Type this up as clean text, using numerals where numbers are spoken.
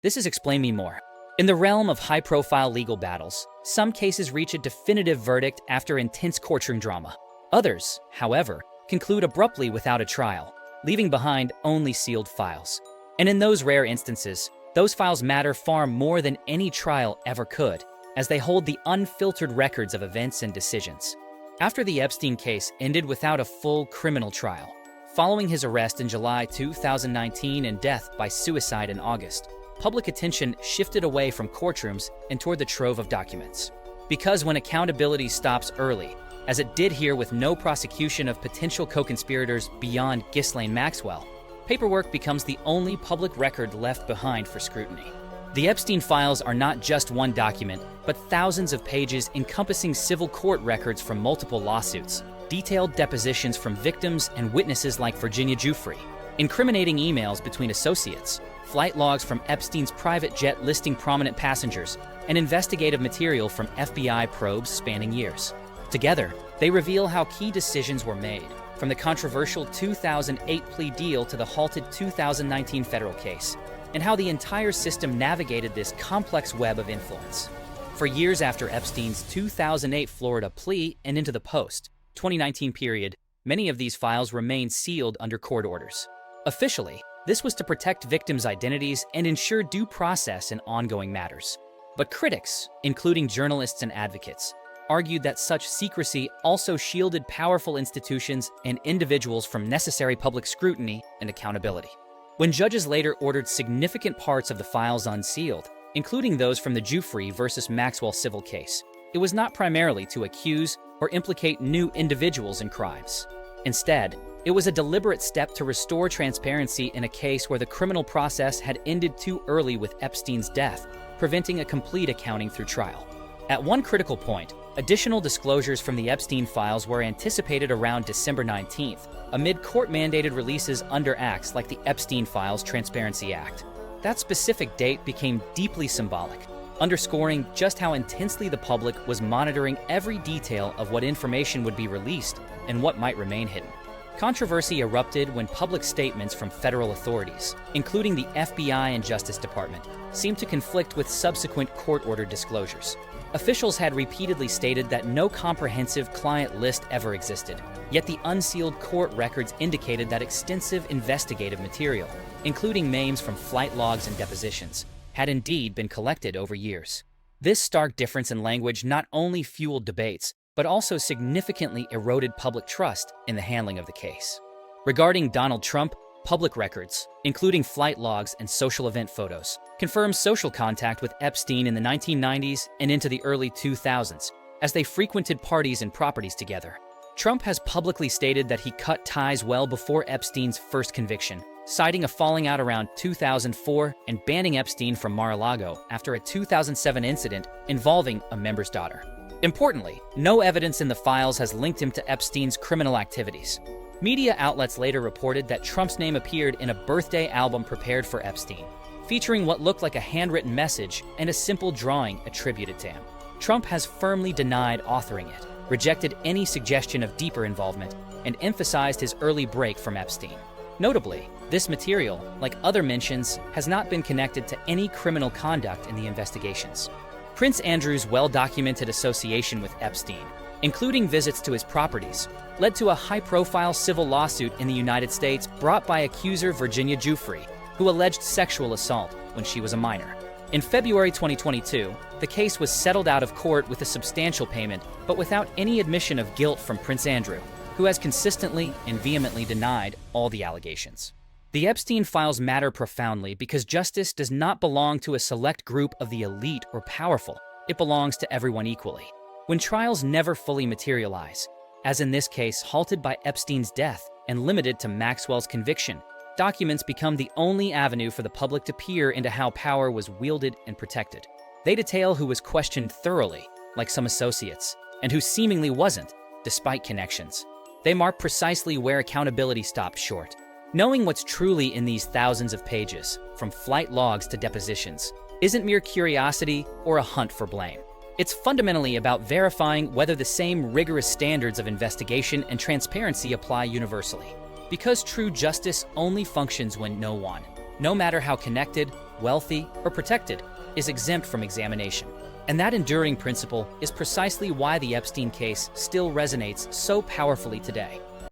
This is Explain Me More. In the realm of high-profile legal battles, some cases reach a definitive verdict after intense courtroom drama. Others, however, conclude abruptly without a trial, leaving behind only sealed files. And in those rare instances, those files matter far more than any trial ever could, as they hold the unfiltered records of events and decisions. After the Epstein case ended without a full criminal trial, following his arrest in July 2019 and death by suicide in August, public attention shifted away from courtrooms and toward the trove of documents. Because when accountability stops early, as it did here with no prosecution of potential co-conspirators beyond Ghislaine Maxwell, paperwork becomes the only public record left behind for scrutiny. The Epstein files are not just one document, but thousands of pages encompassing civil court records from multiple lawsuits, detailed depositions from victims and witnesses like Virginia Giuffre, incriminating emails between associates, flight logs from Epstein's private jet listing prominent passengers, and investigative material from FBI probes spanning years. Together, they reveal how key decisions were made, from the controversial 2008 plea deal to the halted 2019 federal case, and how the entire system navigated this complex web of influence. For years after Epstein's 2008 Florida plea and into the post-2019 period, many of these files remained sealed under court orders. Officially, this was to protect victims' identities and ensure due process in ongoing matters. But critics, including journalists and advocates, argued that such secrecy also shielded powerful institutions and individuals from necessary public scrutiny and accountability. When judges later ordered significant parts of the files unsealed, including those from the Giuffre versus Maxwell civil case, it was not primarily to accuse or implicate new individuals in crimes. Instead, it was a deliberate step to restore transparency in a case where the criminal process had ended too early with Epstein's death, preventing a complete accounting through trial. At one critical point, additional disclosures from the Epstein files were anticipated around December 19th, amid court-mandated releases under acts like the Epstein Files Transparency Act. That specific date became deeply symbolic, underscoring just how intensely the public was monitoring every detail of what information would be released and what might remain hidden. Controversy erupted when public statements from federal authorities, including the FBI and Justice Department, seemed to conflict with subsequent court-ordered disclosures. Officials had repeatedly stated that no comprehensive client list ever existed, yet the unsealed court records indicated that extensive investigative material, including names from flight logs and depositions, had indeed been collected over years. This stark difference in language not only fueled debates, but also significantly eroded public trust in the handling of the case. Regarding Donald Trump, public records, including flight logs and social event photos, confirmed social contact with Epstein in the 1990s and into the early 2000s, as they frequented parties and properties together. Trump has publicly stated that he cut ties well before Epstein's first conviction, citing a falling out around 2004 and banning Epstein from Mar-a-Lago after a 2007 incident involving a member's daughter. Importantly, no evidence in the files has linked him to Epstein's criminal activities. Media outlets later reported that Trump's name appeared in a birthday album prepared for Epstein, featuring what looked like a handwritten message and a simple drawing attributed to him. Trump has firmly denied authoring it, rejected any suggestion of deeper involvement, and emphasized his early break from Epstein. Notably, this material, like other mentions, has not been connected to any criminal conduct in the investigations. Prince Andrew's well-documented association with Epstein, including visits to his properties, led to a high-profile civil lawsuit in the United States brought by accuser Virginia Giuffre, who alleged sexual assault when she was a minor. In February 2022, the case was settled out of court with a substantial payment, but without any admission of guilt from Prince Andrew, who has consistently and vehemently denied all the allegations. The Epstein files matter profoundly because justice does not belong to a select group of the elite or powerful. It belongs to everyone equally. When trials never fully materialize, as in this case halted by Epstein's death and limited to Maxwell's conviction, documents become the only avenue for the public to peer into how power was wielded and protected. They detail who was questioned thoroughly, like some associates, and who seemingly wasn't, despite connections. They mark precisely where accountability stopped short. Knowing what's truly in these thousands of pages, from flight logs to depositions, isn't mere curiosity or a hunt for blame. It's fundamentally about verifying whether the same rigorous standards of investigation and transparency apply universally. Because true justice only functions when no one, no matter how connected, wealthy, or protected, is exempt from examination. And that enduring principle is precisely why the Epstein case still resonates so powerfully today.